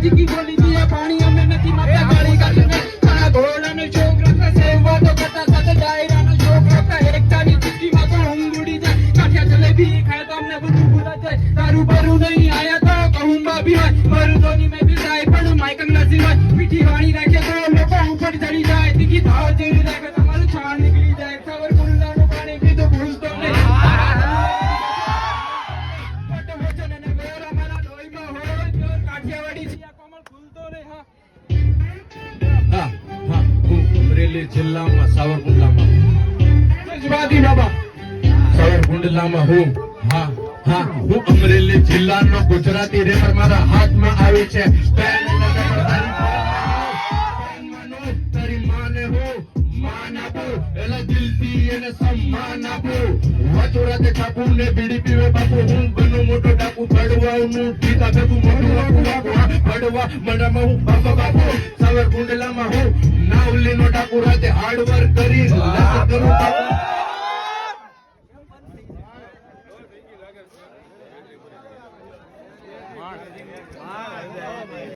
દીકી બોલી દિયા પાણી અમે નથી માતા ગાળી ગાળીને આ ઘોડાનો છોકરા સેવા તો કરતા સાથે ડાયરાનો છોકરા એકતાની ચીક્કીમાં તો ઊંઘુડી જાય કાઠિયા જલેબી ખાય તો અમને બધું ભૂલા જાય તારું બરું નહીં આયા તો કહું બાબી હોય મરુદોની મેં બી જાય પણ માયકમ નસી હોય મીઠી વાણી રાખે તો લોકો ઉપર ચડી જાય દીકી ધાવ જેવી રાખે તમારું છાણ નીકળી જાય સવાર કુંડાનું પાણી પીધું ભૂલતો નહીં જિલ્લામાં સાવરકુંડલામાં જવાદી બાબા સાવરકુંડલામાં હું અમરેલી જિલ્લાનો ગુજરાતી રેપર મારા હાથમાં આવી છે તારી માને હું માન આપું એલા દિલથી એને સન્માન આપું વાચોરાતે છાપું ને બીડી પીવે બાપુ હું બનું મોટો ડાકુ પડવાનું ટીકા ભેગું મોટું આપું પડવા મંડામાં હું બાપુ સાવરકુંડલામાં હું નાવલીનો ડાકુ રાતે હાર્ડવર્ક કરી કરું બાપુ